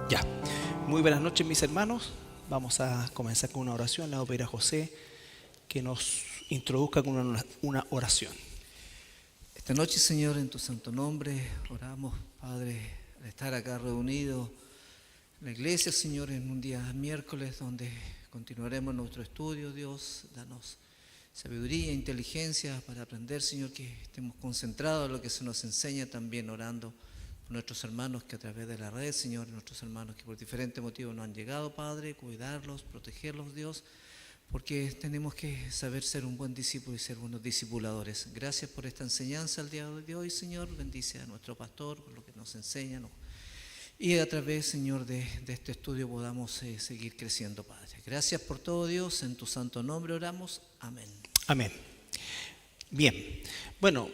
Ya, muy buenas noches mis hermanos. Vamos a comenzar con una oración. Le voy a pedir a José que nos introduzca con una oración. Esta noche, Señor, en tu santo nombre, oramos, Padre, al estar acá reunidos en la iglesia, Señor, en un día miércoles donde continuaremos nuestro estudio. Dios, danos sabiduría, inteligencia para aprender, Señor, que estemos concentrados en lo que se nos enseña, también orando por nuestros hermanos que a través de la red, Señor, nuestros hermanos que por diferentes motivos no han llegado, Padre, cuidarlos, protegerlos, Dios, porque tenemos que saber ser un buen discípulo y ser buenos discipuladores. Gracias por esta enseñanza el día de hoy, Señor. Bendice a nuestro pastor por lo que nos enseña, y a través, Señor, de este estudio podamos seguir creciendo, Padre. Gracias por todo, Dios. En tu santo nombre oramos. Amén. Amén. Bien, bueno,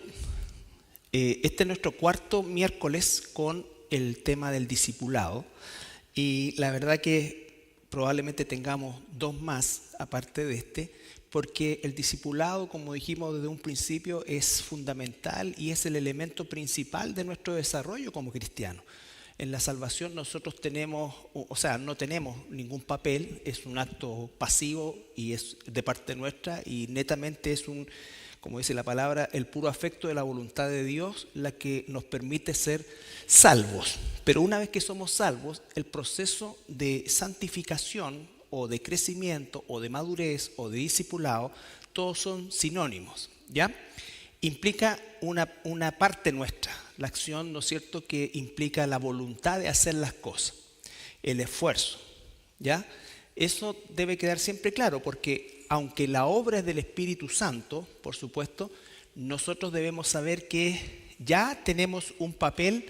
este es nuestro cuarto miércoles con el tema del discipulado y la verdad que probablemente tengamos dos más aparte de este, porque el discipulado, como dijimos desde un principio, es fundamental y es el elemento principal de nuestro desarrollo como cristianos. En la salvación nosotros no tenemos ningún papel, es un acto pasivo y es de parte nuestra y netamente es como dice la palabra, el puro afecto de la voluntad de Dios la que nos permite ser salvos. Pero una vez que somos salvos, el proceso de santificación o de crecimiento o de madurez o de discipulado, todos son sinónimos, ¿ya? Implica una parte nuestra, la acción, ¿no es cierto?, que implica la voluntad de hacer las cosas, el esfuerzo, ¿ya? Eso debe quedar siempre claro porque aunque la obra es del Espíritu Santo, por supuesto, nosotros debemos saber que ya tenemos un papel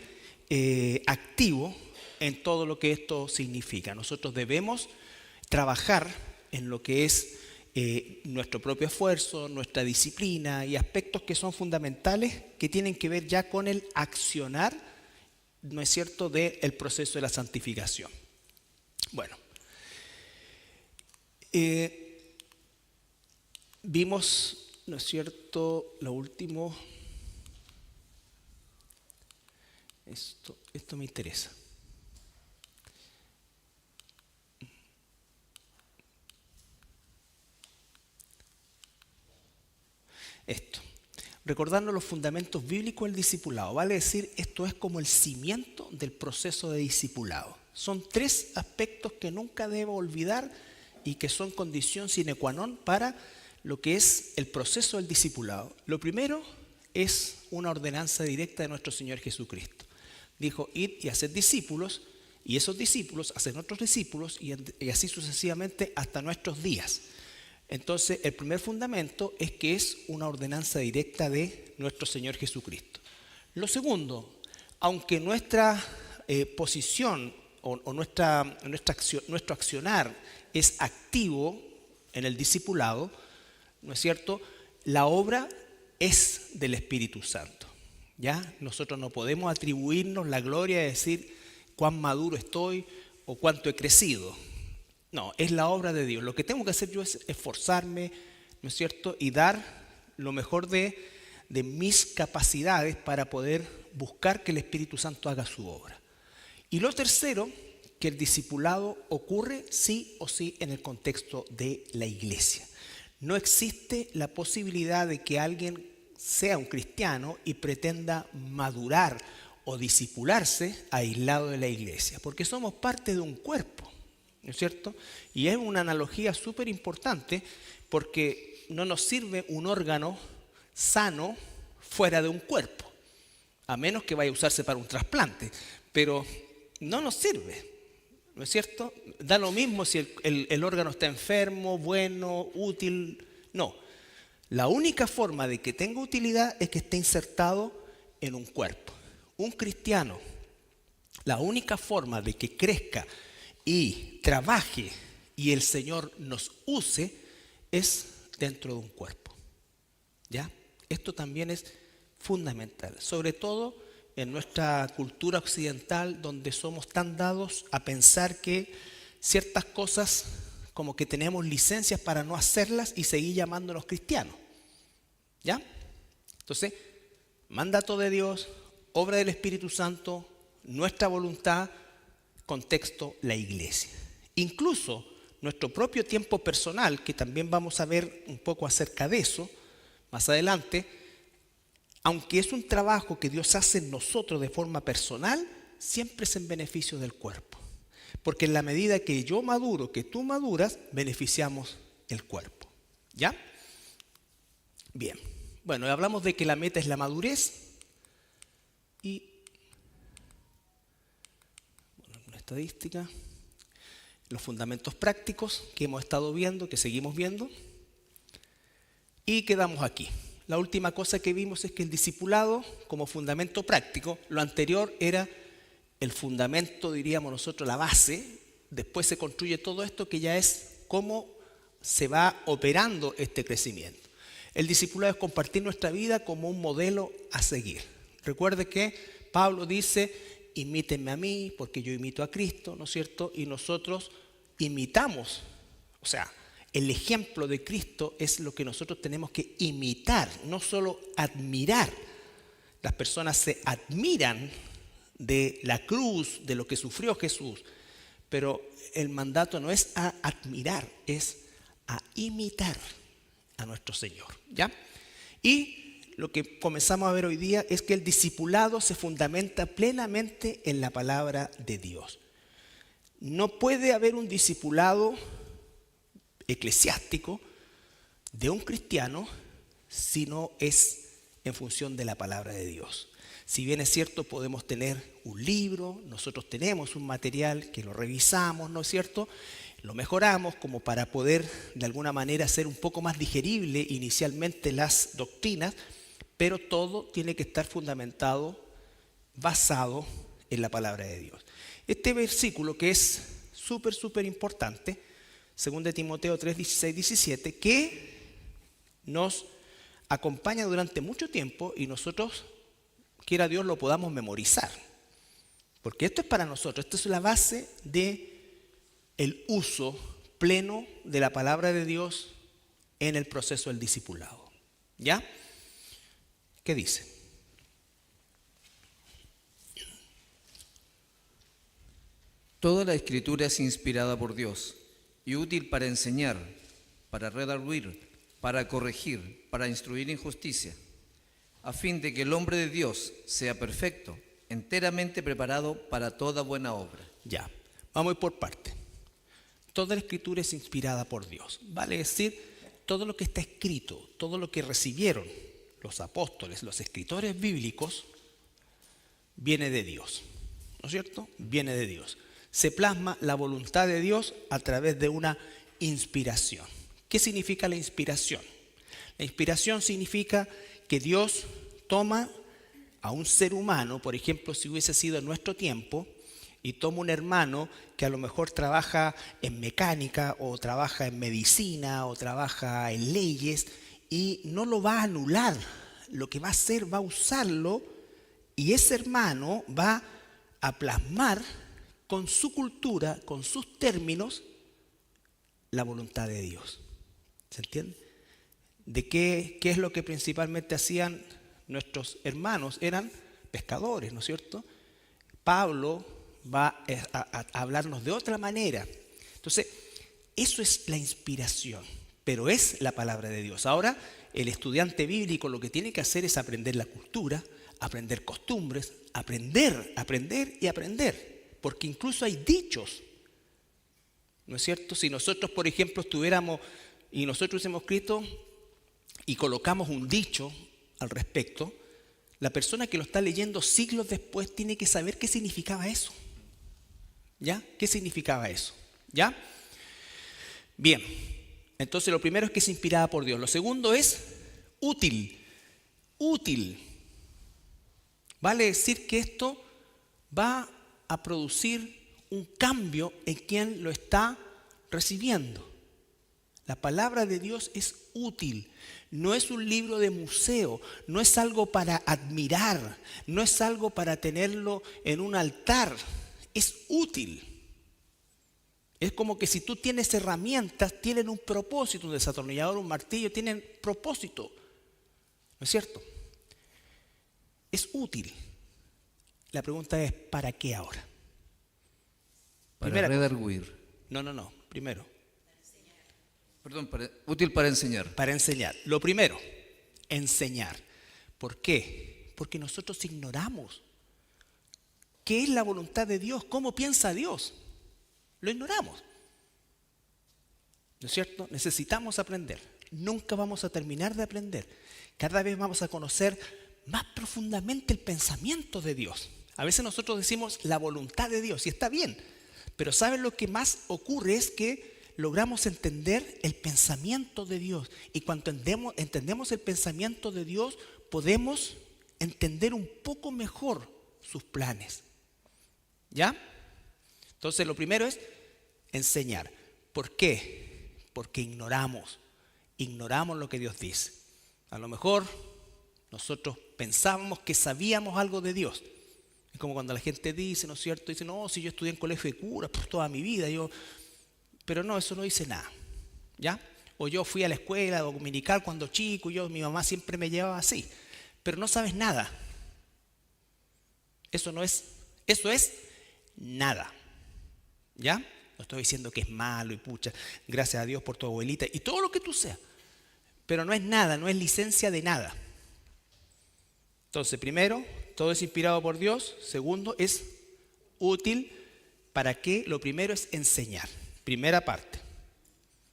activo en todo lo que esto significa. Nosotros debemos trabajar en lo que es nuestro propio esfuerzo, nuestra disciplina y aspectos que son fundamentales que tienen que ver ya con el accionar, ¿no es cierto?, del proceso de la santificación. Bueno, vimos, ¿no es cierto?, lo último, esto me interesa. Esto, recordando los fundamentos bíblicos del discipulado, vale decir, esto es como el cimiento del proceso de discipulado. Son tres aspectos que nunca debo olvidar y que son condición sine qua non para lo que es el proceso del discipulado. Lo primero es una ordenanza directa de nuestro Señor Jesucristo. Dijo, id y haced discípulos, y esos discípulos hacen otros discípulos y así sucesivamente hasta nuestros días. Entonces, el primer fundamento es que es una ordenanza directa de nuestro Señor Jesucristo. Lo segundo, aunque nuestra posición o nuestro accionar es activo en el discipulado, ¿no es cierto?, la obra es del Espíritu Santo. ¿Ya? Nosotros no podemos atribuirnos la gloria de decir cuán maduro estoy o cuánto he crecido. No, es la obra de Dios. Lo que tengo que hacer yo es esforzarme, ¿no es cierto?, y dar lo mejor de mis capacidades para poder buscar que el Espíritu Santo haga su obra. Y lo tercero, que el discipulado ocurre sí o sí en el contexto de la iglesia. No existe la posibilidad de que alguien sea un cristiano y pretenda madurar o discipularse aislado de la iglesia, porque somos parte de un cuerpo, ¿no es cierto? Y es una analogía súper importante porque no nos sirve un órgano sano fuera de un cuerpo, a menos que vaya a usarse para un trasplante, pero no nos sirve, ¿no es cierto? Da lo mismo si el órgano está enfermo, bueno, útil, no. La única forma de que tenga utilidad es que esté insertado en un cuerpo. Un cristiano, la única forma de que crezca y trabaje y el Señor nos use es dentro de un cuerpo. ¿Ya? Esto también es fundamental, sobre todo en nuestra cultura occidental donde somos tan dados a pensar que ciertas cosas como que tenemos licencias para no hacerlas y seguir llamándonos cristianos. ¿Ya? Entonces, mandato de Dios, obra del Espíritu Santo, nuestra voluntad, contexto, la iglesia. Incluso nuestro propio tiempo personal, que también vamos a ver un poco acerca de eso más adelante, aunque es un trabajo que Dios hace en nosotros de forma personal, siempre es en beneficio del cuerpo. Porque en la medida que yo maduro, que tú maduras, beneficiamos el cuerpo. ¿Ya? Bien. Bueno, hablamos de que la meta es la madurez. Y una estadística. Los fundamentos prácticos que hemos estado viendo, que seguimos viendo. Y quedamos aquí. La última cosa que vimos es que el discipulado, como fundamento práctico, lo anterior era el fundamento, diríamos nosotros, la base. Después se construye todo esto que ya es cómo se va operando este crecimiento. El discipulado es compartir nuestra vida como un modelo a seguir. Recuerde que Pablo dice, imítenme a mí porque yo imito a Cristo, ¿no es cierto? Y nosotros imitamos, o sea, el ejemplo de Cristo es lo que nosotros tenemos que imitar, no solo admirar. Las personas se admiran de la cruz, de lo que sufrió Jesús, pero el mandato no es a admirar, es a imitar a nuestro Señor, ¿ya? Y lo que comenzamos a ver hoy día es que el discipulado se fundamenta plenamente en la palabra de Dios. No puede haber un discipulado eclesiástico de un cristiano si no es en función de la palabra de Dios. Si bien es cierto, podemos tener un libro, nosotros tenemos un material que lo revisamos, ¿no es cierto? Lo mejoramos como para poder de alguna manera hacer un poco más digerible inicialmente las doctrinas, pero todo tiene que estar fundamentado, basado en la palabra de Dios. Este versículo que es súper importante, 2 Timoteo 3, 16, 17, que nos acompaña durante mucho tiempo y nosotros, quiera Dios, lo podamos memorizar. Porque esto es para nosotros, esto es la base del uso pleno de la palabra de Dios en el proceso del discipulado. ¿Ya? ¿Qué dice? Toda la escritura es inspirada por Dios y útil para enseñar, para redarguir, para corregir, para instruir en justicia, a fin de que el hombre de Dios sea perfecto, enteramente preparado para toda buena obra. Ya, vamos a ir por parte. Toda la escritura es inspirada por Dios. Vale decir, todo lo que está escrito, todo lo que recibieron los apóstoles, los escritores bíblicos, viene de Dios. ¿No es cierto? Viene de Dios. Se plasma la voluntad de Dios a través de una inspiración. ¿Qué significa la inspiración? La inspiración significa que Dios toma a un ser humano, por ejemplo, si hubiese sido en nuestro tiempo, y toma un hermano que a lo mejor trabaja en mecánica o trabaja en medicina o trabaja en leyes y no lo va a anular. Lo que va a hacer, va a usarlo y ese hermano va a plasmar con su cultura, con sus términos, la voluntad de Dios. ¿Se entiende? ¿De qué es lo que principalmente hacían nuestros hermanos? Eran pescadores, ¿no es cierto? Pablo va a hablarnos de otra manera. Entonces, eso es la inspiración, pero es la palabra de Dios. Ahora, el estudiante bíblico lo que tiene que hacer es aprender la cultura, aprender costumbres, aprender y aprender. Porque incluso hay dichos, ¿no es cierto? Si nosotros, por ejemplo, estuviéramos y nosotros hemos escrito y colocamos un dicho al respecto, la persona que lo está leyendo siglos después tiene que saber qué significaba eso. ¿Ya? ¿Qué significaba eso? ¿Ya? Bien, entonces lo primero es que es inspirada por Dios. Lo segundo es útil. Útil. Vale decir que esto va a producir un cambio en quien lo está recibiendo. La palabra de Dios es útil. No es un libro de museo, no es algo para admirar, no es algo para tenerlo en un altar. Es útil. Es como que si tú tienes herramientas, tienen un propósito, un desatornillador, un martillo, tienen propósito. ¿No es cierto? Es útil. La pregunta es, ¿para qué ahora? Para Primera cosa. redarguir. No. Primero, Perdón, útil para enseñar. para enseñar. Lo primero, enseñar. ¿Por qué? Porque nosotros ignoramos qué es la voluntad de Dios, cómo piensa Dios. Lo ignoramos. ¿No es cierto? Necesitamos aprender. Nunca vamos a terminar de aprender. Cada vez vamos a conocer más profundamente el pensamiento de Dios. A veces nosotros decimos la voluntad de Dios, y está bien. Pero ¿saben lo que más ocurre? Es que logramos entender el pensamiento de Dios. Y cuando entendemos el pensamiento de Dios, podemos entender un poco mejor sus planes. ¿Ya? Entonces lo primero es enseñar. ¿Por qué? Porque ignoramos lo que Dios dice. A lo mejor nosotros pensábamos que sabíamos algo de Dios. Es como cuando la gente dice, ¿no es cierto? Dice, no, si yo estudié en colegio de curas por toda mi vida, pero no, eso no dice nada. ¿Ya? O yo fui a la escuela dominical cuando chico, mi mamá siempre me llevaba así. Pero no sabes nada. Eso es nada. ¿Ya? No estoy diciendo que es malo y pucha, gracias a Dios por tu abuelita y todo lo que tú seas. Pero no es nada, no es licencia de nada. Entonces, primero, todo es inspirado por Dios. Segundo, es útil. ¿Para qué? Lo primero es enseñar. Primera parte.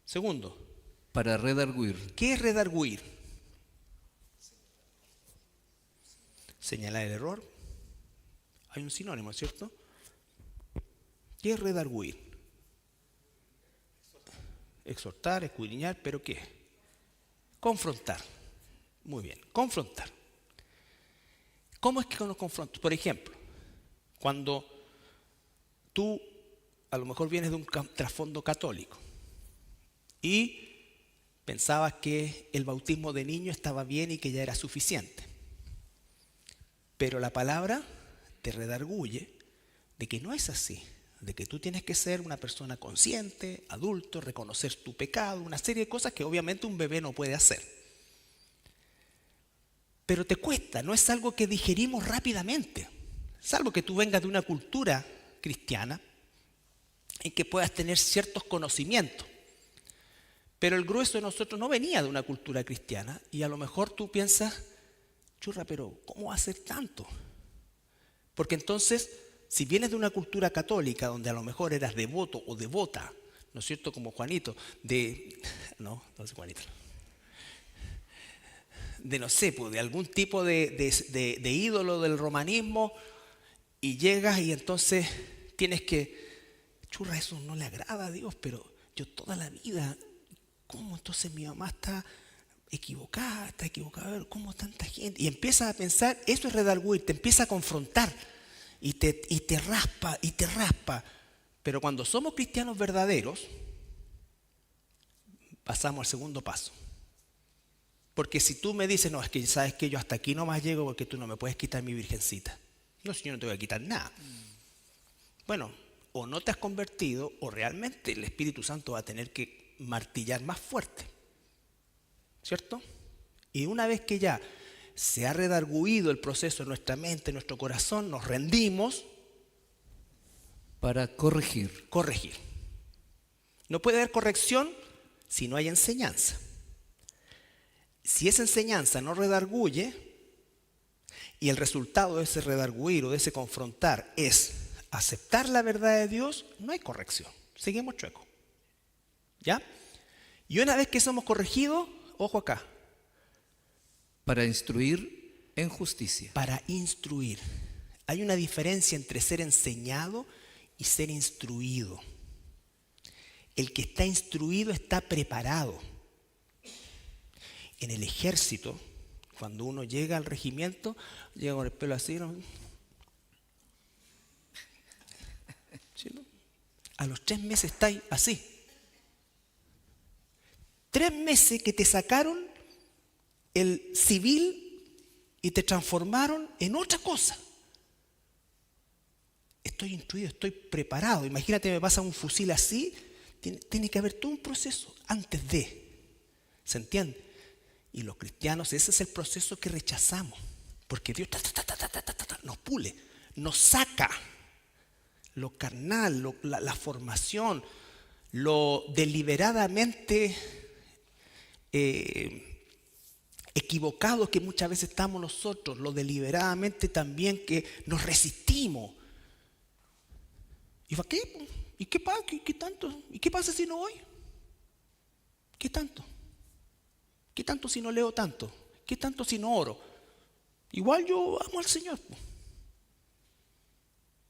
Segundo, Para redarguir. ¿qué es redarguir? Señalar el error. Hay un sinónimo, ¿cierto? ¿Qué es redarguir? Exhortar, escudriñar, ¿pero qué? Confrontar. Muy bien, confrontar. ¿Cómo es que nos confrontamos? Por ejemplo, cuando tú a lo mejor vienes de un trasfondo católico y pensabas que el bautismo de niño estaba bien y que ya era suficiente. Pero la palabra te redarguye de que no es así, de que tú tienes que ser una persona consciente, adulto, reconocer tu pecado, una serie de cosas que obviamente un bebé no puede hacer. Pero te cuesta, no es algo que digerimos rápidamente, salvo que tú vengas de una cultura cristiana en que puedas tener ciertos conocimientos. Pero el grueso de nosotros no venía de una cultura cristiana y a lo mejor tú piensas, churra, pero ¿cómo va a ser tanto? Porque entonces, si vienes de una cultura católica donde a lo mejor eras devoto o devota, ¿no es cierto? Como Juanito, no es Juanito. No sé, pues, de algún tipo de ídolo del romanismo y llegas y entonces tienes que, churra, eso no le agrada a Dios, pero yo toda la vida, ¿cómo entonces mi mamá está equivocada, a ver, ¿cómo tanta gente? Y empiezas a pensar, eso es redarguir, te empieza a confrontar y te raspa. Pero cuando somos cristianos verdaderos, pasamos al segundo paso. Porque si tú me dices, no, es que sabes que yo hasta aquí nomás llego porque tú no me puedes quitar mi virgencita. No, si yo no te voy a quitar nada. Bueno, o no te has convertido o realmente el Espíritu Santo va a tener que martillar más fuerte. ¿Cierto? Y una vez que ya se ha redarguido el proceso en nuestra mente, en nuestro corazón, nos rendimos. Para corregir. Corregir. No puede haber corrección si no hay enseñanza. Si esa enseñanza no redarguye y el resultado de ese redarguir o de ese confrontar es aceptar la verdad de Dios, no hay corrección. Seguimos chuecos. ¿Ya? Y una vez que somos corregidos, ojo acá. Para instruir en justicia. Para instruir. Hay una diferencia entre ser enseñado y ser instruido. El que está instruido está preparado. En el ejército, cuando uno llega al regimiento, llega con el pelo así, ¿no? ¿Sí, no? A los 3 meses estáis así. 3 meses que te sacaron el civil y te transformaron en otra cosa. Estoy instruido, estoy preparado. Imagínate, me pasa un fusil así, tiene que haber todo un proceso antes de. ¿Se entiende? Y los cristianos, ese es el proceso que rechazamos. Porque Dios nos pule, nos saca lo carnal, la formación, lo deliberadamente equivocado que muchas veces estamos nosotros, lo deliberadamente también que nos resistimos. ¿Y para qué? ¿Y qué pasa? ¿Qué tanto? ¿Y qué pasa si no voy? ¿Qué tanto? ¿Qué tanto si no leo tanto? ¿Qué tanto si no oro? Igual yo amo al Señor.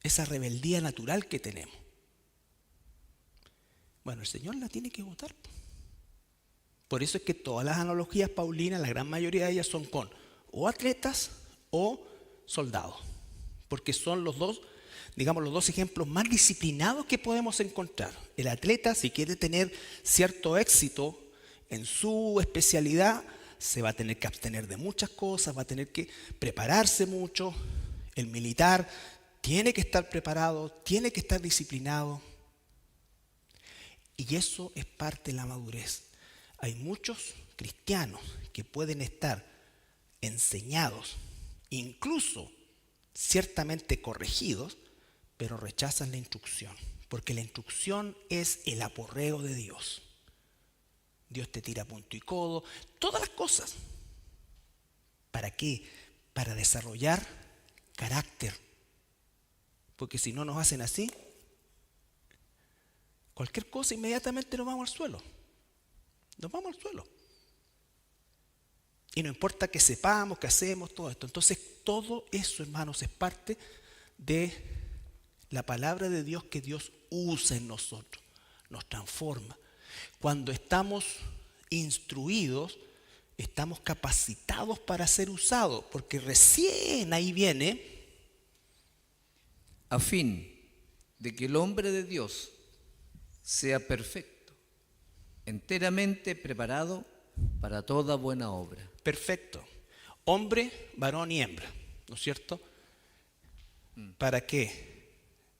Esa rebeldía natural que tenemos. Bueno, el Señor la tiene que votar. Por eso es que todas las analogías paulinas, la gran mayoría de ellas son con o atletas o soldados. Porque son los dos, digamos, los dos ejemplos más disciplinados que podemos encontrar. El atleta, si quiere tener cierto éxito en su especialidad, se va a tener que abstener de muchas cosas, va a tener que prepararse mucho. El militar tiene que estar preparado, tiene que estar disciplinado. Y eso es parte de la madurez. Hay muchos cristianos que pueden estar enseñados, incluso ciertamente corregidos, pero rechazan la instrucción, porque la instrucción es el aporreo de Dios. Dios te tira punto y codo, todas las cosas. ¿Para qué? Para desarrollar carácter. Porque si no nos hacen así, cualquier cosa inmediatamente nos vamos al suelo. Nos vamos al suelo. Y no importa que sepamos, que hacemos, todo esto. Entonces todo eso, hermanos, es parte de la palabra de Dios que Dios usa en nosotros. Nos transforma. Cuando estamos instruidos, estamos capacitados para ser usados. Porque recién ahí viene, a fin de que el hombre de Dios sea perfecto, enteramente preparado para toda buena obra. perfecto. Hombre, varón y hembra, ¿no es cierto? ¿Para qué?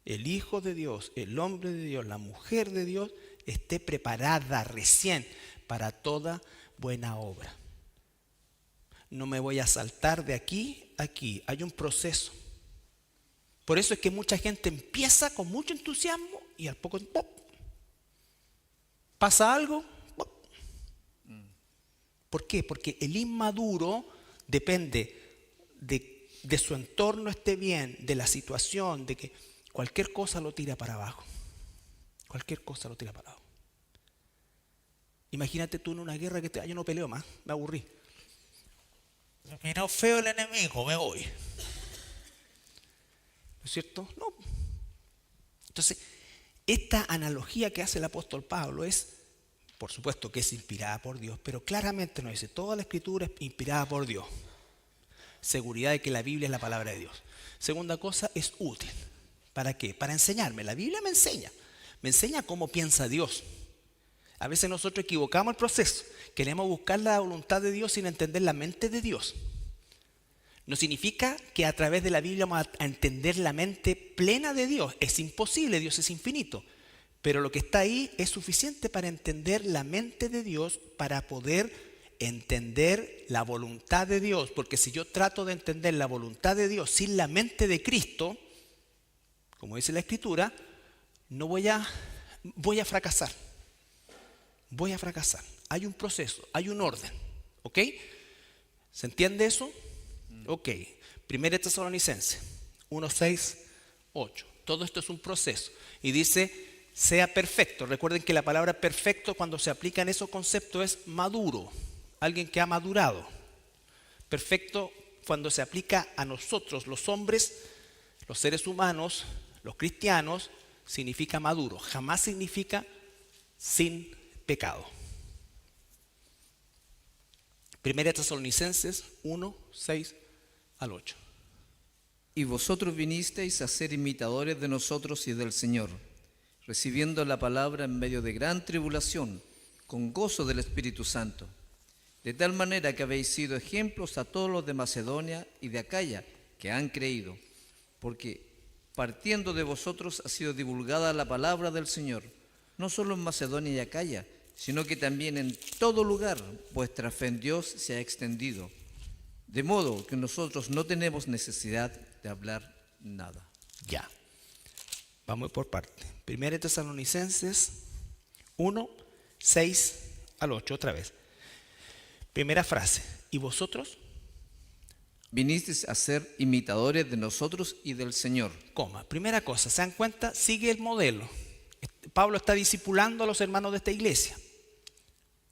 El Hijo de Dios, el hombre de Dios, la mujer de Dios esté preparada recién para toda buena obra. No me voy a saltar de aquí a aquí. Hay un proceso. Por eso es que mucha gente empieza con mucho entusiasmo y al poco ¡pop! Pasa algo. ¡pop! ¿Por qué? Porque el inmaduro depende de su entorno esté bien, de la situación, de que cualquier cosa lo tira para abajo. Cualquier cosa lo tira para abajo. Imagínate tú en una guerra que yo no peleo más, me aburrí. Miró feo el enemigo, me voy. ¿No es cierto? No. Entonces, esta analogía que hace el apóstol Pablo es, por supuesto que es inspirada por Dios, pero claramente nos dice, toda la escritura es inspirada por Dios. Seguridad de que la Biblia es la palabra de Dios. Segunda cosa, es útil. ¿Para qué? Para enseñarme. La Biblia me enseña cómo piensa Dios. A veces nosotros equivocamos el proceso. Queremos buscar la voluntad de Dios sin entender la mente de Dios. No significa que a través de la Biblia vamos a entender la mente plena de Dios. Es imposible, Dios es infinito. Pero lo que está ahí es suficiente para entender la mente de Dios, para poder entender la voluntad de Dios. Porque si yo trato de entender la voluntad de Dios sin la mente de Cristo, como dice la Escritura, voy a fracasar. Voy a fracasar. Hay un proceso, hay un orden. ¿Ok? ¿Se entiende eso? Ok. Primera Tesalonicenses 1, 6, 8. Todo esto es un proceso. Y dice, sea perfecto. Recuerden que la palabra perfecto, cuando se aplica en esos conceptos, es maduro. Alguien que ha madurado. Perfecto cuando se aplica a nosotros, los hombres, los seres humanos, los cristianos, significa maduro. Jamás significa sin pecado. Primera Tesalonicenses 1, 6 al 8. Y vosotros vinisteis a ser imitadores de nosotros y del Señor, recibiendo la palabra en medio de gran tribulación, con gozo del Espíritu Santo, de tal manera que habéis sido ejemplos a todos los de Macedonia y de Acaya que han creído, porque partiendo de vosotros ha sido divulgada la palabra del Señor, no solo en Macedonia y Acaya, sino que también en todo lugar vuestra fe en Dios se ha extendido, de modo que nosotros no tenemos necesidad de hablar nada. Ya. Vamos por parte. 1 Tesalonicenses 1, 6 al 8, otra vez. Primera frase. ¿Y vosotros? Vinisteis a ser imitadores de nosotros y del Señor. Coma. Primera cosa, ¿se dan cuenta? Sigue el modelo. Pablo está discipulando a los hermanos de esta iglesia.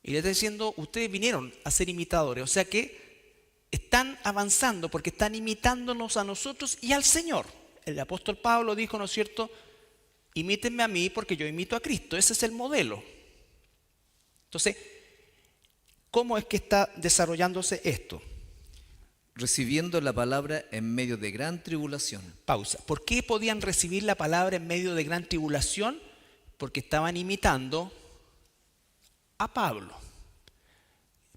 Y le está diciendo, ustedes vinieron a ser imitadores. O sea que están avanzando porque están imitándonos a nosotros y al Señor. El apóstol Pablo dijo, ¿no es cierto? Imítenme a mí porque yo imito a Cristo. Ese es el modelo. Entonces, ¿cómo es que está desarrollándose esto? Recibiendo la palabra en medio de gran tribulación. Pausa. ¿Por qué podían recibir la palabra en medio de gran tribulación? Porque estaban imitando a Pablo.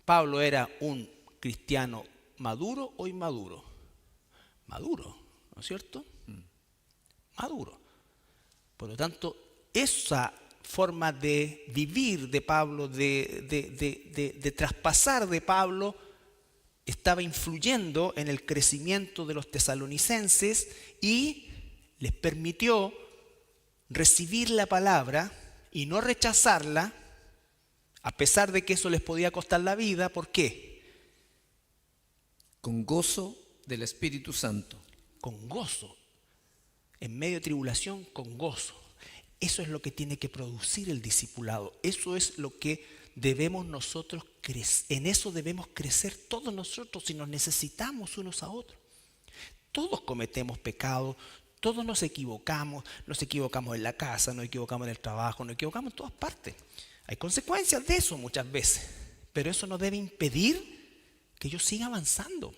Pablo era un cristiano maduro o inmaduro. Maduro, ¿no es cierto? Maduro. Por lo tanto, esa forma de vivir de Pablo, de traspasar de Pablo, estaba influyendo en el crecimiento de los tesalonicenses y les permitió recibir la palabra y no rechazarla, a pesar de que eso les podía costar la vida. ¿Por qué? Con gozo del Espíritu Santo. Con gozo. En medio de tribulación, con gozo. Eso es lo que tiene que producir el discipulado. Eso es lo que debemos nosotros crecer. En eso debemos crecer todos nosotros y nos necesitamos unos a otros. Todos cometemos pecados, todos nos equivocamos en la casa, nos equivocamos en el trabajo, nos equivocamos en todas partes. Hay consecuencias de eso muchas veces, pero eso no debe impedir que yo siga avanzando.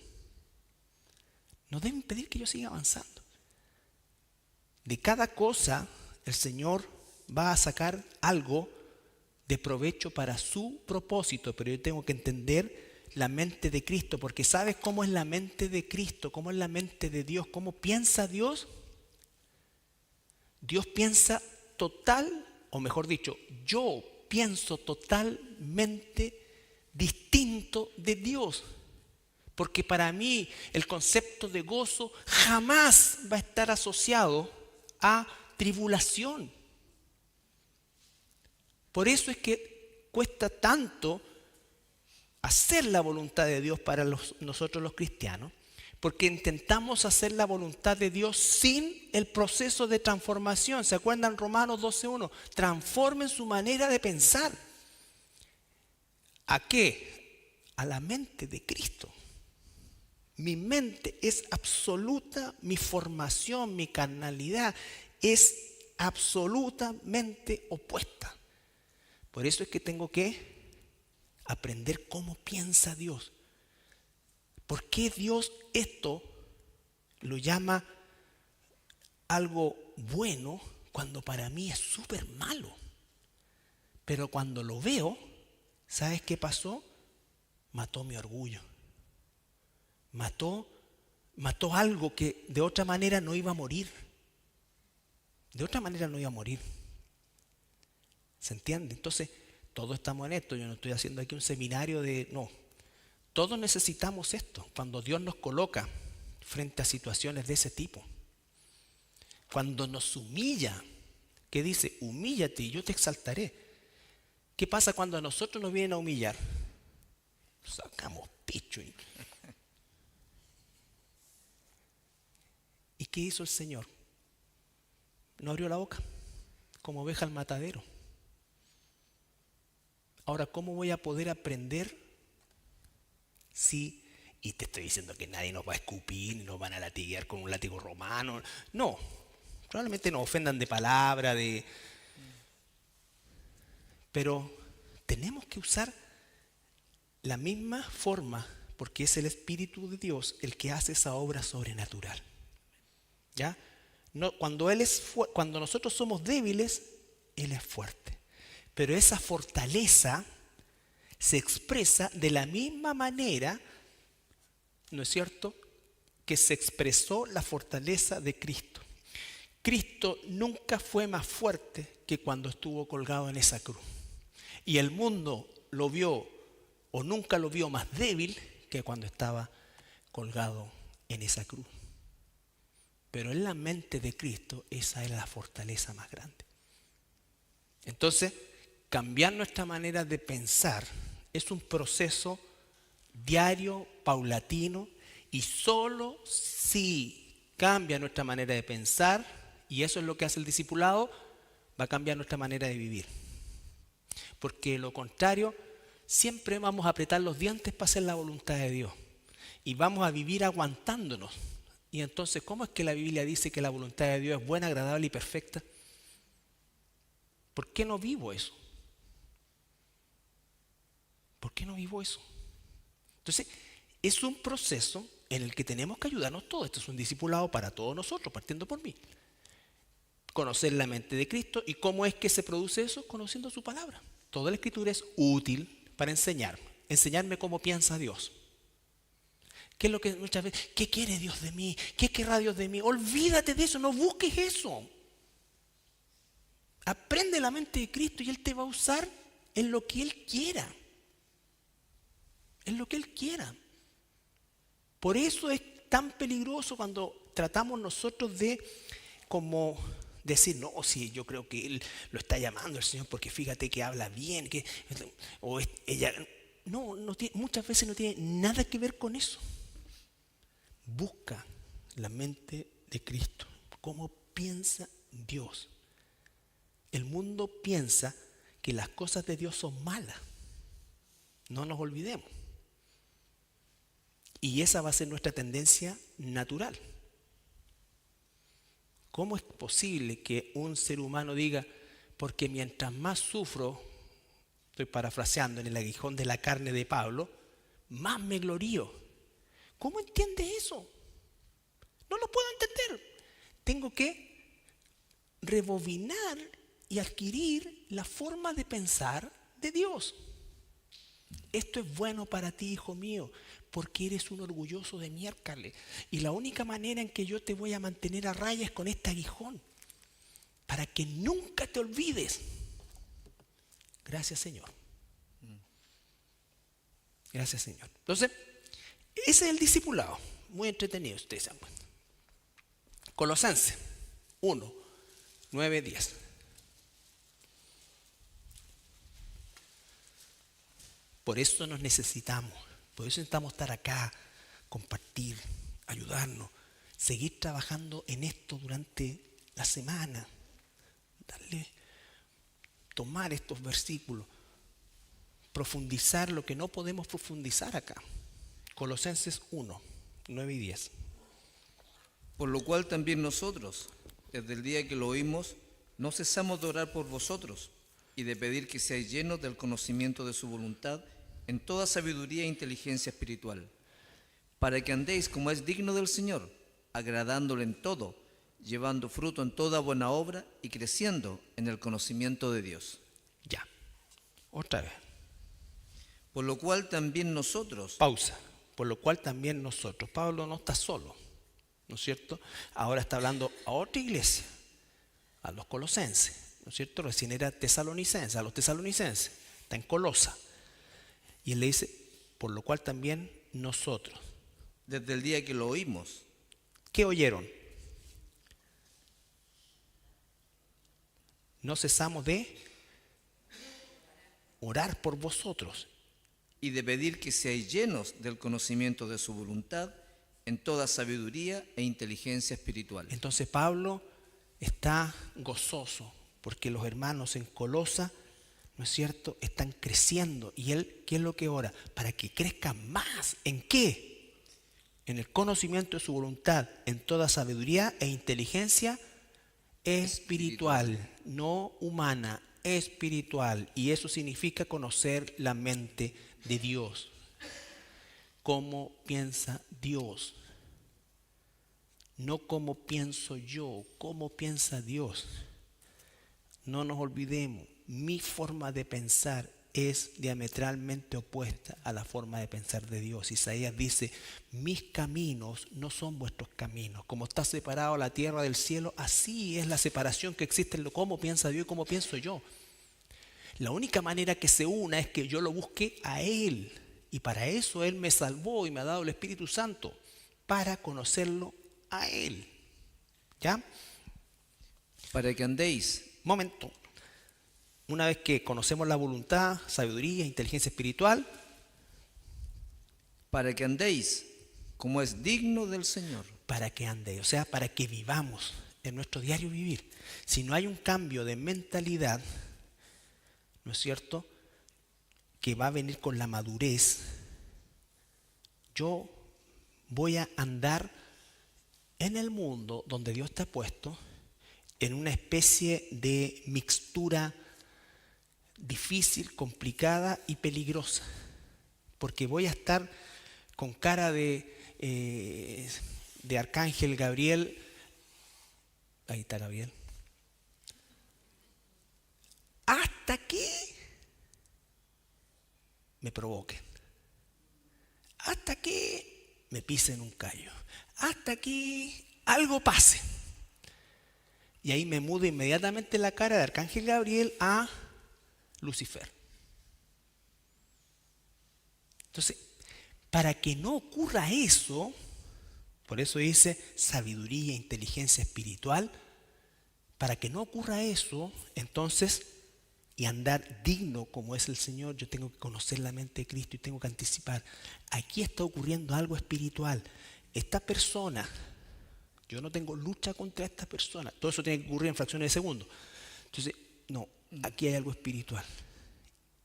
No debe impedir que yo siga avanzando. De cada cosa el Señor va a sacar algo de provecho para su propósito, pero yo tengo que entender la mente de Cristo, porque ¿sabes cómo es la mente de Cristo? ¿Cómo es la mente de Dios? ¿Cómo piensa Dios? Dios piensa total, o mejor dicho, yo pienso totalmente distinto de Dios. Porque para mí el concepto de gozo jamás va a estar asociado a tribulación. Por eso es que cuesta tanto hacer la voluntad de Dios para nosotros los cristianos, porque intentamos hacer la voluntad de Dios sin el proceso de transformación. ¿Se acuerdan Romanos 12:1? Transformen su manera de pensar. ¿A qué? A la mente de Cristo. Mi mente es absoluta, mi formación, mi carnalidad es absolutamente opuesta. Por eso es que tengo que aprender cómo piensa Dios. ¿Por qué Dios esto lo llama algo bueno cuando para mí es súper malo? Pero cuando lo veo, ¿sabes qué pasó? Mató mi orgullo. Mató algo que de otra manera no iba a morir. De otra manera no iba a morir. ¿Se entiende? Entonces, todos estamos en esto. Yo no estoy haciendo aquí un seminario de... No. Todos necesitamos esto. Cuando Dios nos coloca frente a situaciones de ese tipo. Cuando nos humilla. ¿Qué dice? Humíllate y yo te exaltaré. ¿Qué pasa cuando a nosotros nos vienen a humillar? Sacamos pecho. ¿Y qué hizo el Señor? No abrió la boca, como oveja al matadero. Ahora, ¿cómo voy a poder aprender si, y te estoy diciendo que nadie nos va a escupir, ni nos van a latiguear con un látigo romano? No, probablemente nos ofendan de palabra, pero tenemos que usar la misma forma, porque es el Espíritu de Dios el que hace esa obra sobrenatural. ¿Ya? No, cuando nosotros somos débiles, Él es fuerte. Pero esa fortaleza se expresa de la misma manera, ¿no es cierto?, que se expresó la fortaleza de Cristo. Cristo nunca fue más fuerte que cuando estuvo colgado en esa cruz. Y el mundo lo vio, o nunca lo vio más débil que cuando estaba colgado en esa cruz. Pero en la mente de Cristo esa es la fortaleza más grande. Entonces, cambiar nuestra manera de pensar es un proceso diario, paulatino, y solo si cambia nuestra manera de pensar, y eso es lo que hace el discipulado, va a cambiar nuestra manera de vivir. Porque lo contrario, siempre vamos a apretar los dientes para hacer la voluntad de Dios. Y vamos a vivir aguantándonos. Y entonces, ¿cómo es que la Biblia dice que la voluntad de Dios es buena, agradable y perfecta? ¿Por qué no vivo eso? ¿Por qué no vivo eso? Entonces, es un proceso en el que tenemos que ayudarnos todos. Esto es un discipulado para todos nosotros, partiendo por mí. Conocer la mente de Cristo. ¿Y cómo es que se produce eso? Conociendo su palabra. Toda la Escritura es útil para enseñarme cómo piensa Dios. ¿Qué es lo que muchas veces, qué quiere Dios de mí? ¿Qué querrá Dios de mí? Olvídate de eso, no busques eso. Aprende la mente de Cristo y Él te va a usar en lo que Él quiera. En lo que Él quiera. Por eso es tan peligroso cuando tratamos nosotros de como decir, no, sí, yo creo que Él lo está llamando el Señor porque fíjate que habla bien, ella. No, muchas veces no tiene nada que ver con eso. Busca la mente de Cristo. ¿Cómo piensa Dios? El mundo piensa que las cosas de Dios son malas. No nos olvidemos. Y esa va a ser nuestra tendencia natural. ¿Cómo es posible que un ser humano diga, porque mientras más sufro, estoy parafraseando en el aguijón de la carne de Pablo, más me glorío? ¿Cómo entiende eso? No lo puedo entender. Tengo que rebobinar y adquirir la forma de pensar de Dios. Esto es bueno para ti, hijo mío, porque eres un orgulloso de miércoles. Y la única manera en que yo te voy a mantener a raya es con este aguijón, para que nunca te olvides. Gracias, Señor. Gracias, Señor. Entonces, ese es el discipulado. Muy entretenido, ustedes saben. Colosenses 1, 9, 10. Por eso nos necesitamos. Por eso necesitamos estar acá, compartir, ayudarnos, seguir trabajando en esto durante la semana. Tomar estos versículos, profundizar lo que no podemos profundizar acá. Colosenses 1, 9 y 10. Por lo cual también nosotros, desde el día que lo oímos, no cesamos de orar por vosotros y de pedir que seáis llenos del conocimiento de su voluntad en toda sabiduría e inteligencia espiritual, para que andéis como es digno del Señor, agradándole en todo, llevando fruto en toda buena obra y creciendo en el conocimiento de Dios. Ya, otra vez. Por lo cual también nosotros... Pausa. Por lo cual también nosotros. Pablo no está solo, ¿no es cierto? Ahora está hablando a otra iglesia, a los colosenses, ¿no es cierto? Recién era tesalonicense, a los tesalonicenses, está en Colosa. Y él le dice, por lo cual también nosotros. Desde el día que lo oímos. ¿Qué oyeron? No cesamos de orar por vosotros. Y de pedir que seáis llenos del conocimiento de su voluntad en toda sabiduría e inteligencia espiritual. Entonces Pablo está gozoso porque los hermanos en Colosa, ¿no es cierto?, están creciendo. ¿Y él qué es lo que ora? Para que crezcan más. ¿En qué? En el conocimiento de su voluntad, en toda sabiduría e inteligencia espiritual, no humana, espiritual. Y eso significa conocer la mente de Dios. ¿Cómo piensa Dios? No cómo pienso yo, cómo piensa Dios. No nos olvidemos, mi forma de pensar es diametralmente opuesta a la forma de pensar de Dios. Isaías dice, mis caminos no son vuestros caminos. Como está separado la tierra del cielo, así es la separación que existe en lo cómo piensa Dios y cómo pienso yo. La única manera que se una es que yo lo busque a Él. Y para eso Él me salvó y me ha dado el Espíritu Santo, para conocerlo a Él. ¿Ya? Para que andéis. Momento. Una vez que conocemos la voluntad, sabiduría, inteligencia espiritual, Para que andéis como es digno del Señor. para que ande, o sea, para que vivamos en nuestro diario vivir. Si no hay un cambio de mentalidad, ¿no es cierto?, que va a venir con la madurez, yo voy a andar en el mundo donde Dios te ha puesto en una especie de mixtura difícil, complicada y peligrosa, porque voy a estar con cara de arcángel Gabriel. Ahí está Gabriel. Hasta que me provoquen, hasta que me pisen un callo, hasta que algo pase. Y ahí me mudo inmediatamente la cara de arcángel Gabriel a Lucifer. Entonces, para que no ocurra eso, por eso dice sabiduría, inteligencia espiritual, para que no ocurra eso, entonces, y andar digno como es el Señor, yo tengo que conocer la mente de Cristo y tengo que anticipar. Aquí está ocurriendo algo espiritual. Esta persona, yo no tengo lucha contra esta persona. Todo eso tiene que ocurrir en fracciones de segundo. Entonces, no, aquí hay algo espiritual.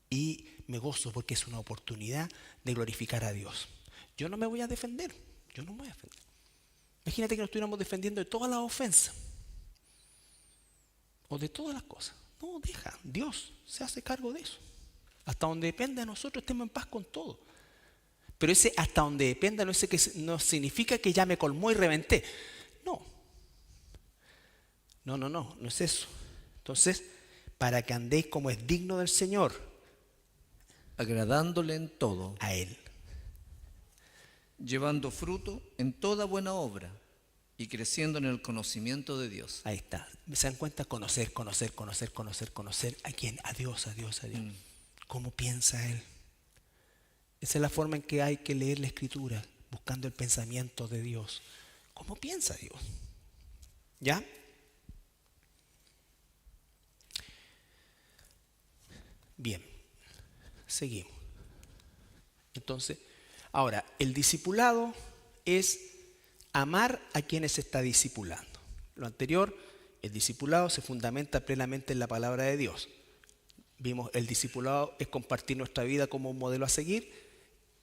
Y me gozo porque es una oportunidad de glorificar a Dios. Yo no me voy a defender. Yo no me voy a defender. Imagínate que nos estuviéramos defendiendo de todas las ofensas. O de todas las cosas. No, deja. Dios se hace cargo de eso. Hasta donde dependa de nosotros estemos en paz con todo. Pero ese hasta donde dependa no significa que ya me colmó y reventé. No. No es eso. Entonces, para que andéis como es digno del Señor, agradándole en todo, a Él, llevando fruto en toda buena obra y creciendo en el conocimiento de Dios. Ahí está. ¿Se dan cuenta? Conocer. ¿A quién? A Dios. ¿Cómo piensa Él? Esa es la forma en que hay que leer la Escritura, buscando el pensamiento de Dios. ¿Cómo piensa Dios? ¿Ya? Bien, seguimos. Entonces, ahora, el discipulado es amar a quienes se está discipulando. Lo anterior, el discipulado se fundamenta plenamente en la palabra de Dios. Vimos, el discipulado es compartir nuestra vida como un modelo a seguir,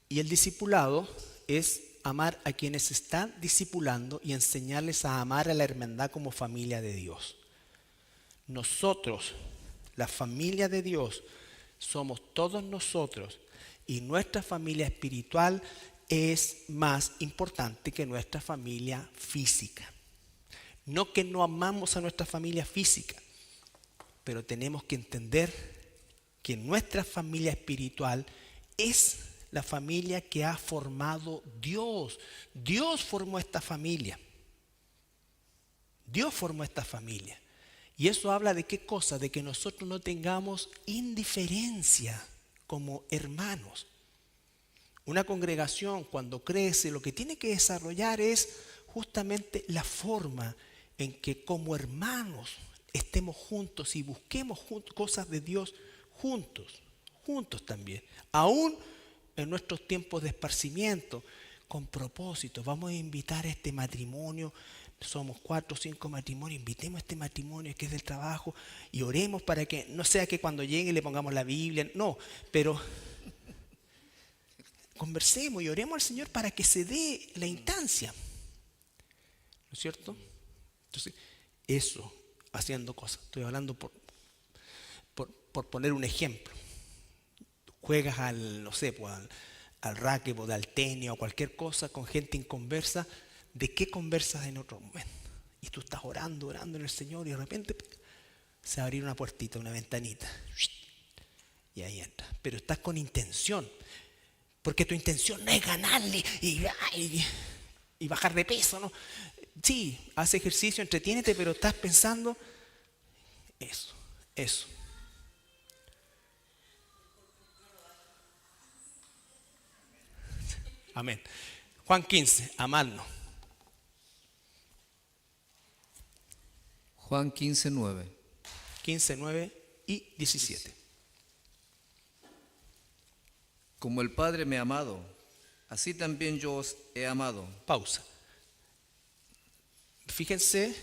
y el discipulado es amar a quienes se están discipulando y enseñarles a amar a la hermandad como familia de Dios. Nosotros, la familia de Dios, somos todos nosotros, y nuestra familia espiritual es más importante que nuestra familia física. No que no amamos a nuestra familia física, pero tenemos que entender que nuestra familia espiritual es la familia que ha formado Dios. Dios formó esta familia. Dios formó esta familia. Y eso habla de qué cosa, de que nosotros no tengamos indiferencia como hermanos. Una congregación cuando crece lo que tiene que desarrollar es justamente la forma en que como hermanos estemos juntos y busquemos cosas de Dios juntos también. Aún en nuestros tiempos de esparcimiento, con propósito, vamos a invitar a este matrimonio. Somos 4 o 5 matrimonios, invitemos a este matrimonio que es del trabajo y oremos para que, no sea que cuando llegue le pongamos la Biblia, no, pero conversemos y oremos al Señor para que se dé la instancia, ¿no es cierto? Entonces, eso, haciendo cosas, estoy hablando por poner un ejemplo. Juegas al, no sé, pues, al racquetball, al tenis o cualquier cosa con gente inconversa. ¿De qué conversas en otro momento? Y tú estás orando en el Señor y de repente se va a abrir una puertita, una ventanita. Y ahí entra. Pero estás con intención. Porque tu intención no es ganarle y bajar de peso, ¿no? Sí, haz ejercicio, entretiénete, pero estás pensando eso. Amén. Juan 15, amarnos. Juan 15, 9. 15, 9 y 17. Como el Padre me ha amado, así también yo os he amado. Pausa. Fíjense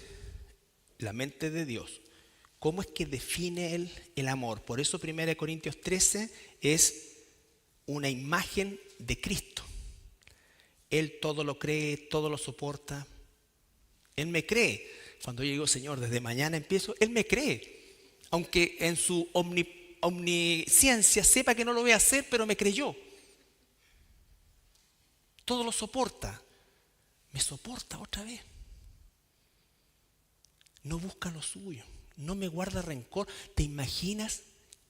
la mente de Dios. ¿Cómo es que define Él el amor? Por eso 1 Corintios 13 es una imagen de Cristo. Él todo lo cree, todo lo soporta. Él me cree. Cuando yo digo, Señor, desde mañana empiezo, Él me cree. Aunque en su omnisciencia sepa que no lo voy a hacer, pero me creyó. Todo lo soporta. Me soporta otra vez. No busca lo suyo. No me guarda rencor. ¿Te imaginas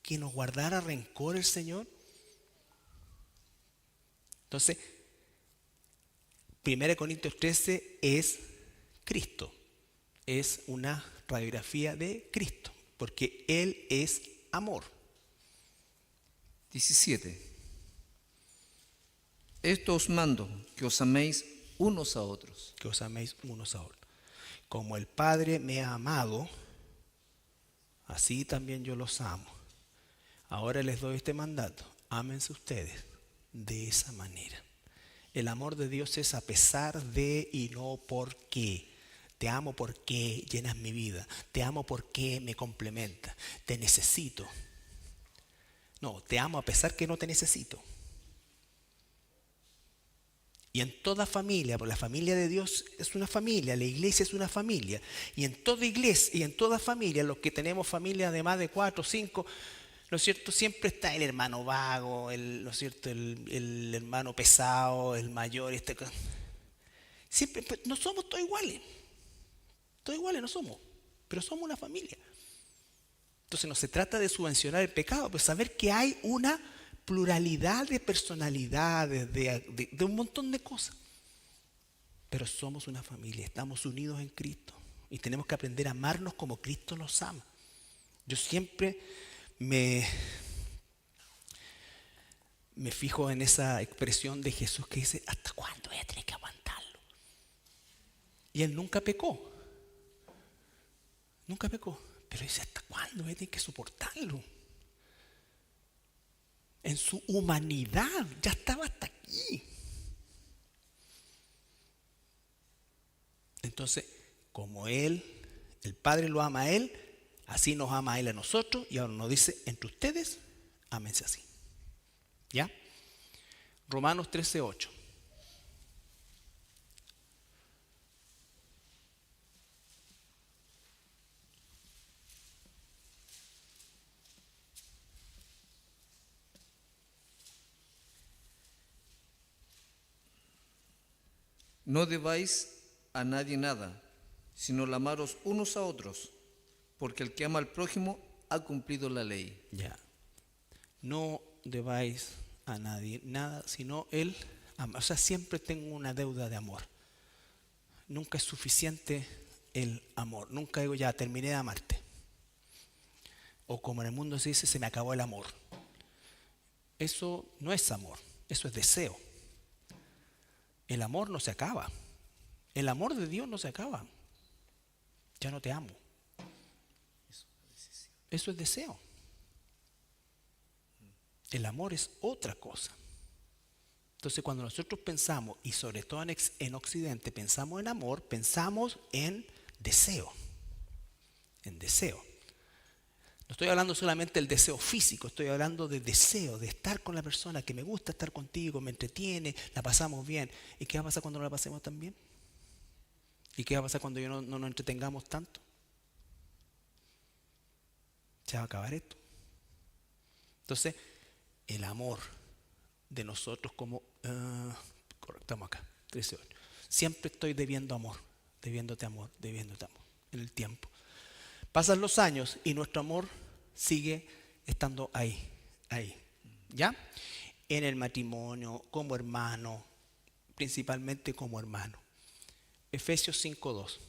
que nos guardara rencor el Señor? Entonces, 1 Corintios 13 es Cristo. Es una radiografía de Cristo. Porque Él es amor. 17. Esto os mando, que os améis unos a otros. Que os améis unos a otros. Como el Padre me ha amado, así también yo los amo. Ahora les doy este mandato. Ámense ustedes de esa manera. El amor de Dios es a pesar de y no porque. Te amo porque llenas mi vida. Te amo porque me complementa. Te necesito. No, te amo a pesar que no te necesito. Y en toda familia, porque la familia de Dios es una familia, la iglesia es una familia. Y en toda iglesia y en toda familia, los que tenemos familias de más de 4 o 5, ¿no es cierto? Siempre está el hermano vago, ¿no es cierto? El hermano pesado, el mayor. Siempre, pues, no somos todos iguales. Todos iguales no somos, pero somos una familia. Entonces no se trata de subvencionar el pecado, pero saber que hay una pluralidad de personalidades, de un montón de cosas. Pero somos una familia, estamos unidos en Cristo y tenemos que aprender a amarnos como Cristo nos ama. Yo siempre me fijo en esa expresión de Jesús que dice, ¿hasta cuándo voy a tener que aguantarlo? Y Él nunca pecó. Nunca pecó. Pero dice, ¿hasta cuándo voy a tener que soportarlo? En su humanidad ya estaba hasta aquí. Entonces, como Él, el Padre lo ama a Él, así nos ama a Él a nosotros, y ahora nos dice, entre ustedes, ámense así. ¿Ya? Romanos 13:8. No debáis a nadie nada, sino amaros unos a otros, porque el que ama al prójimo ha cumplido la ley. Ya. No debáis a nadie nada, sino Él ama. O sea, siempre tengo una deuda de amor. Nunca es suficiente el amor. Nunca digo, ya terminé de amarte. O como en el mundo se dice, se me acabó el amor. Eso no es amor, eso es deseo. El amor no se acaba. El amor de Dios no se acaba. Ya no te amo. Eso es deseo. El amor es otra cosa. Entonces cuando nosotros pensamos, y sobre todo en Occidente, pensamos en amor, pensamos en deseo. En deseo. No estoy hablando solamente del deseo físico, estoy hablando de deseo, de estar con la persona, que me gusta estar contigo, me entretiene, la pasamos bien. ¿Y qué va a pasar cuando no la pasemos tan bien? ¿Y qué va a pasar cuando no nos entretengamos tanto? Se va a acabar esto. Entonces, el amor de nosotros como... estamos acá, 13:8. Siempre estoy debiendo amor, debiéndote amor, debiéndote amor, en el tiempo. Pasan los años y nuestro amor sigue estando ahí, ¿ya? En el matrimonio, como hermano, principalmente como hermano. Efesios 5:2.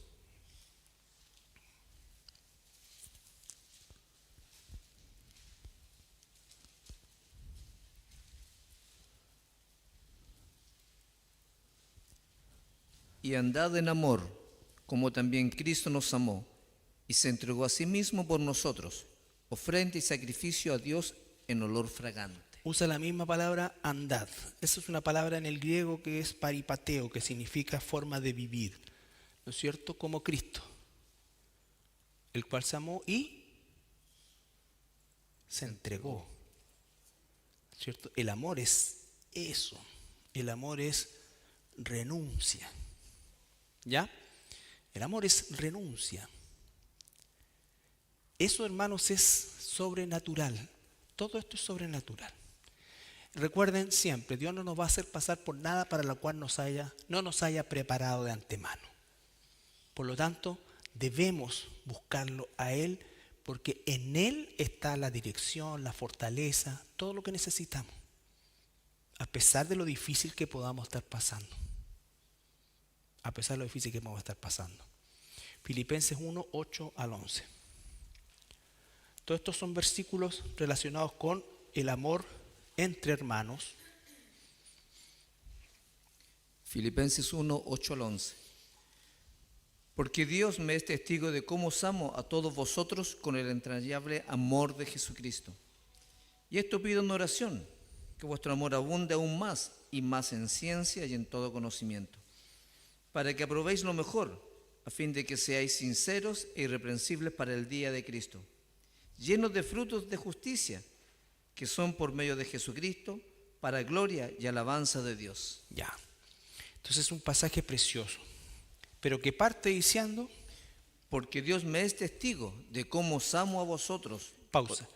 Y andad en amor, como también Cristo nos amó, y se entregó a sí mismo por nosotros, ofrenda y sacrificio a Dios en olor fragante. Usa la misma palabra andad. Esa es una palabra en el griego que es paripateo, que significa forma de vivir, ¿no es cierto? Como Cristo, el cual se amó y se entregó, ¿cierto? El amor es eso. El amor es renuncia. ¿Ya? El amor es renuncia. Eso, hermanos, es sobrenatural. Todo esto es sobrenatural. Recuerden siempre, Dios no nos va a hacer pasar por nada para lo cual no nos haya preparado de antemano. Por lo tanto, debemos buscarlo a Él, porque en Él está la dirección, la fortaleza, todo lo que necesitamos, a pesar de lo difícil que podamos estar pasando. A pesar de lo difícil que podamos estar pasando. Filipenses 1, 8 al 11. Todos estos son versículos relacionados con el amor entre hermanos. Filipenses 1, 8 al 11. Porque Dios me es testigo de cómo os amo a todos vosotros con el entrañable amor de Jesucristo. Y esto pido en oración, que vuestro amor abunde aún más y más en ciencia y en todo conocimiento, para que aprobéis lo mejor, a fin de que seáis sinceros e irreprensibles para el día de Cristo, llenos de frutos de justicia, que son por medio de Jesucristo, para gloria y alabanza de Dios. Ya. Entonces es un pasaje precioso, pero que parte diciendo, porque Dios me es testigo de cómo os amo a vosotros. pausa.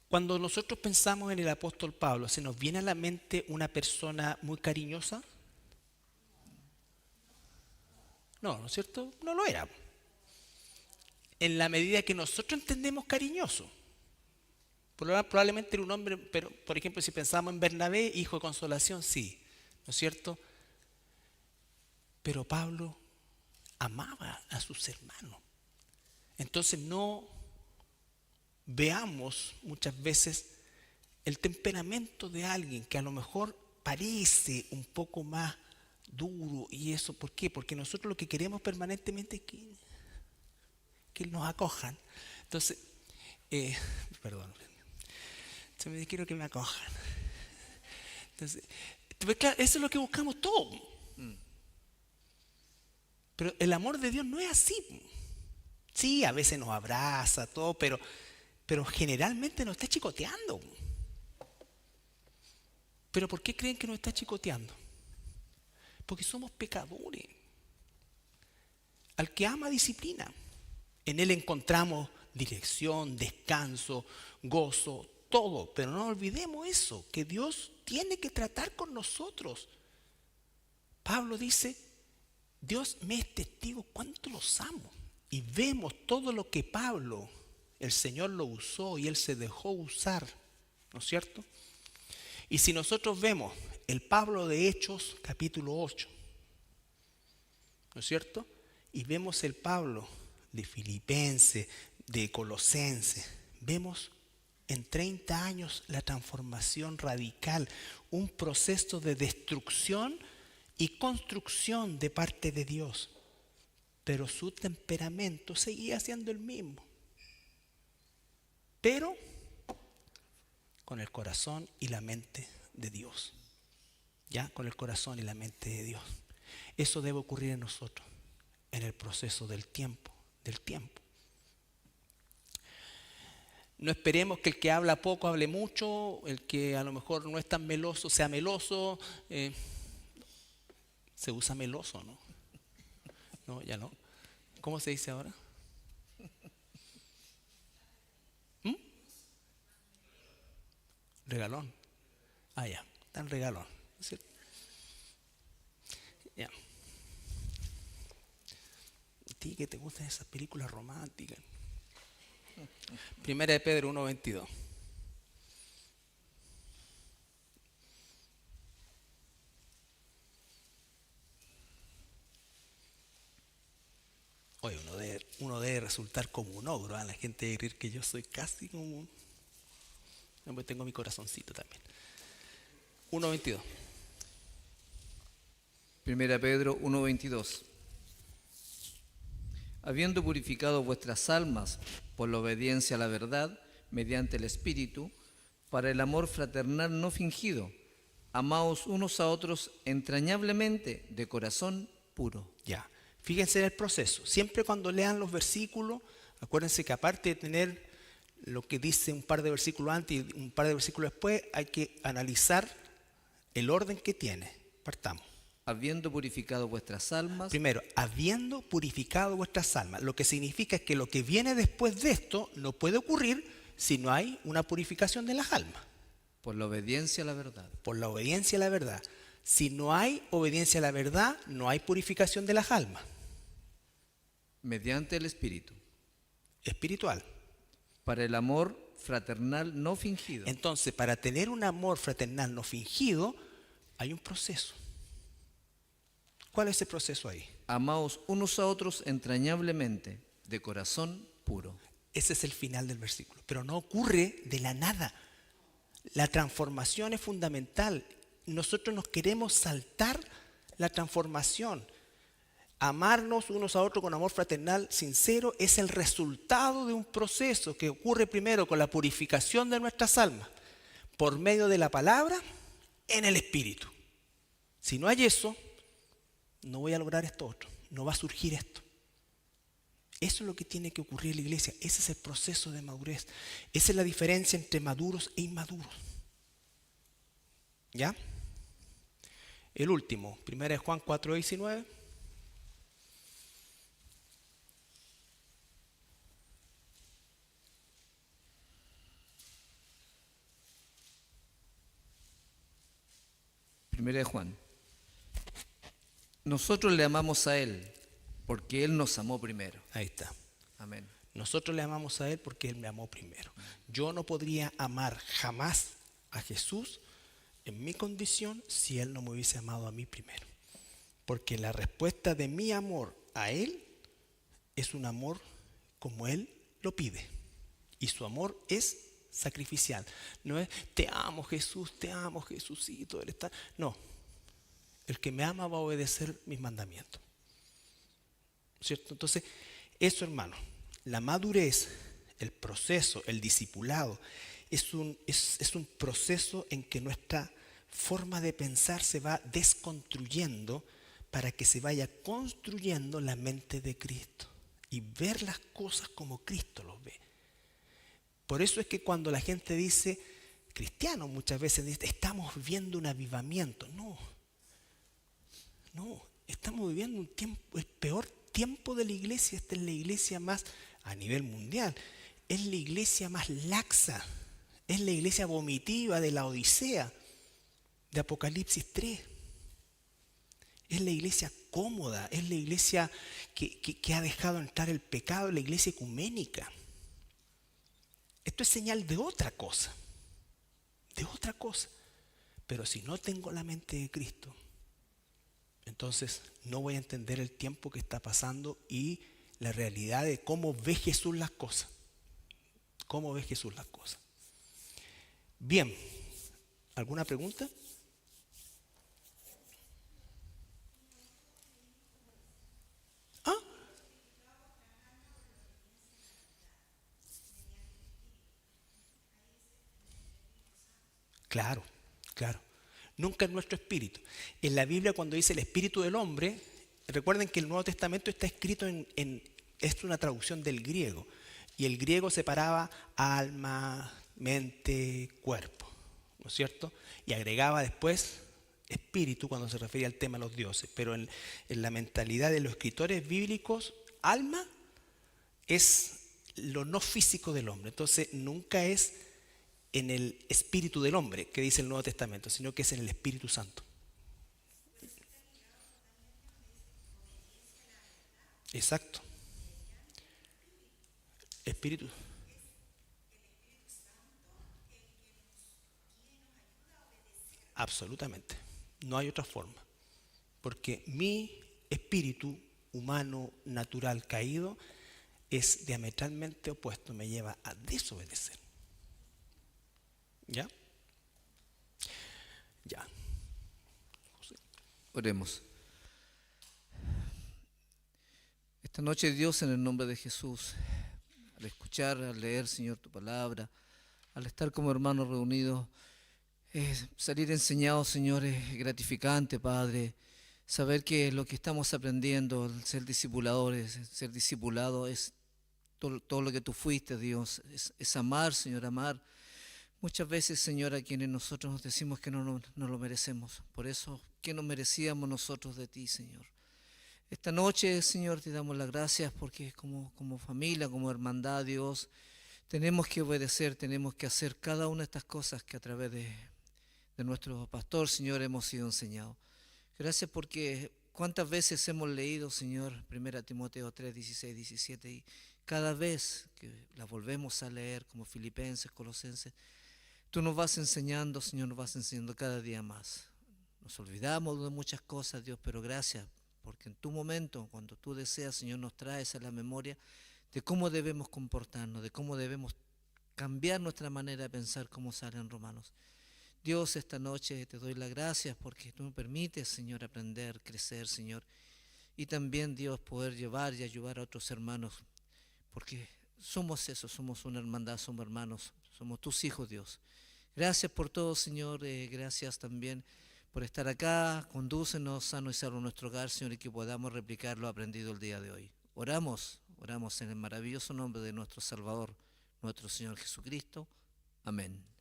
Cuando nosotros pensamos en el apóstol Pablo, ¿se nos viene a la mente una persona muy cariñosa? No, ¿no es cierto? No lo era. En la medida que nosotros entendemos cariñoso. Probablemente era un hombre, pero por ejemplo, si pensamos en Bernabé, hijo de consolación, sí, ¿no es cierto? Pero Pablo amaba a sus hermanos. Entonces no veamos muchas veces el temperamento de alguien que a lo mejor parece un poco más duro y eso. ¿Por qué? Porque nosotros lo que queremos permanentemente es que nos acojan. Entonces, perdón, quiero que me acojan. Entonces, claro, eso es lo que buscamos todos. Pero el amor de Dios no es así. Sí, a veces nos abraza, todo, pero generalmente nos está chicoteando. ¿Pero por qué creen que nos está chicoteando? Porque somos pecadores. Al que ama, disciplina. En Él encontramos dirección, descanso, gozo, todo. Pero no olvidemos eso, que Dios tiene que tratar con nosotros. Pablo dice, Dios me es testigo cuánto los amo. Y vemos todo lo que Pablo, el Señor lo usó y Él se dejó usar, ¿no es cierto? Y si nosotros vemos el Pablo de Hechos, capítulo 8, ¿no es cierto? Y vemos el Pablo de Filipenses, de Colosenses, vemos en 30 años la transformación radical, un proceso de destrucción y construcción de parte de Dios. Pero su temperamento seguía siendo el mismo. Pero con el corazón y la mente de Dios. ¿Ya? Con el corazón y la mente de Dios. Eso debe ocurrir en nosotros, en el proceso del tiempo. No esperemos que el que habla poco hable mucho, el que a lo mejor no es tan meloso sea meloso. Se usa meloso, ¿no? No, ya no. ¿Cómo se dice ahora? Regalón. Ah, ya, tan regalón. ¿Sí? Ya. ¿A ti que te gustan esas películas románticas? Primera de Pedro 1:22. Oye, uno debe resultar como un ogro, ¿eh? La gente debe creer que yo soy casi como un... No, pues tengo mi corazoncito también. 1:22. Primera Pedro 1:22. habiendo purificado vuestras almas por la obediencia a la verdad, mediante el Espíritu, para el amor fraternal no fingido, amaos unos a otros entrañablemente de corazón puro. Ya, fíjense en el proceso. Siempre cuando lean los versículos, acuérdense que aparte de tener lo que dice un par de versículos antes y un par de versículos después, hay que analizar el orden que tiene. Partamos. Habiendo purificado vuestras almas Primero, habiendo purificado vuestras almas. Lo que significa es que lo que viene después de esto no puede ocurrir si no hay una purificación de las almas. por la obediencia a la verdad. Por la obediencia a la verdad. Si no hay obediencia a la verdad, no hay purificación de las almas. Mediante el Espíritu, Espiritual. para el amor fraternal no fingido. Entonces, para tener un amor fraternal no fingido, hay un proceso. ¿Cuál es ese proceso ahí? Amaos unos a otros entrañablemente, de corazón puro. Ese es el final del versículo. Pero no ocurre de la nada. La transformación es fundamental. Nosotros nos queremos saltar la transformación. Amarnos unos a otros con amor fraternal sincero es el resultado de un proceso que ocurre primero con la purificación de nuestras almas, por medio de la palabra, en el Espíritu. Si no hay eso, no voy a lograr esto otro, no va a surgir esto. Eso es lo que tiene que ocurrir en la iglesia, ese es el proceso de madurez. Esa es la diferencia entre maduros e inmaduros. ¿Ya? El último, 1 Juan 4:19. Primera de Juan. Nosotros le amamos a Él porque Él nos amó primero. Ahí está. Amén. Nosotros le amamos a Él porque Él me amó primero. Yo no podría amar jamás a Jesús en mi condición si Él no me hubiese amado a mí primero. Porque la respuesta de mi amor a Él es un amor como Él lo pide. Y su amor es sacrificial. No es te amo Jesucito, Él está. No. El que me ama va a obedecer mis mandamientos. ¿Cierto? Entonces, eso, hermano, la madurez, el proceso, el discipulado, es un proceso en que nuestra forma de pensar se va desconstruyendo para que se vaya construyendo la mente de Cristo y ver las cosas como Cristo los ve. Por eso es que cuando la gente dice, cristianos muchas veces dicen, estamos viviendo un avivamiento. No, estamos viviendo un tiempo, el peor tiempo de la iglesia. Esta es la iglesia más, a nivel mundial, es la iglesia más laxa, es la iglesia vomitiva de la Odisea, de Apocalipsis 3. Es la iglesia cómoda, es la iglesia que ha dejado entrar el pecado, la iglesia ecuménica. Esto es señal de otra cosa, Pero si no tengo la mente de Cristo, entonces no voy a entender el tiempo que está pasando y la realidad de cómo ve Jesús las cosas. Bien, ¿alguna pregunta? ¿Ah? Claro. Nunca en nuestro espíritu. En la Biblia cuando dice el espíritu del hombre, recuerden que el Nuevo Testamento está escrito es una traducción del griego. Y el griego separaba alma, mente, cuerpo, ¿no es cierto? Y agregaba después espíritu cuando se refería al tema de los dioses. Pero en la mentalidad de los escritores bíblicos, alma es lo no físico del hombre. Entonces nunca es en el espíritu del hombre que dice el Nuevo Testamento, sino que es en el Espíritu Santo. Exacto. Espíritu. Absolutamente. No hay otra forma. Porque mi espíritu humano, natural, caído, es diametralmente opuesto, me lleva a desobedecer. ¿Ya? Ya. Oremos. Esta noche, Dios, en el nombre de Jesús, al escuchar, al leer, Señor, tu palabra, al estar como hermanos reunidos, salir enseñados, Señor, es gratificante, Padre. Saber que lo que estamos aprendiendo, el ser discipuladores, el ser discipulado es todo lo que tú fuiste, Dios, es amar, Señor, amar. Muchas veces, Señor, a quienes nosotros nos decimos que no lo merecemos. Por eso, ¿qué nos merecíamos nosotros de ti, Señor? Esta noche, Señor, te damos las gracias porque como familia, como hermandad, Dios, tenemos que obedecer, tenemos que hacer cada una de estas cosas que a través de nuestro pastor, Señor, hemos sido enseñados. Gracias porque cuántas veces hemos leído, Señor, 1 Timoteo 3, 16, 17, y cada vez que la volvemos a leer, como Filipenses, Colosenses, tú nos vas enseñando, Señor, nos vas enseñando cada día más. Nos olvidamos de muchas cosas, Dios, pero gracias, porque en tu momento, cuando tú deseas, Señor, nos traes a la memoria de cómo debemos comportarnos, de cómo debemos cambiar nuestra manera de pensar, como sale en Romanos. Dios, esta noche te doy las gracias porque tú me permites, Señor, aprender, crecer, Señor, y también, Dios, poder llevar y ayudar a otros hermanos, porque somos eso, somos una hermandad, somos hermanos, somos tus hijos, Dios. Gracias por todo, Señor, gracias también por estar acá. Condúcenos sano y salvo a nuestro hogar, Señor, y que podamos replicar lo aprendido el día de hoy. Oramos en el maravilloso nombre de nuestro Salvador, nuestro Señor Jesucristo. Amén.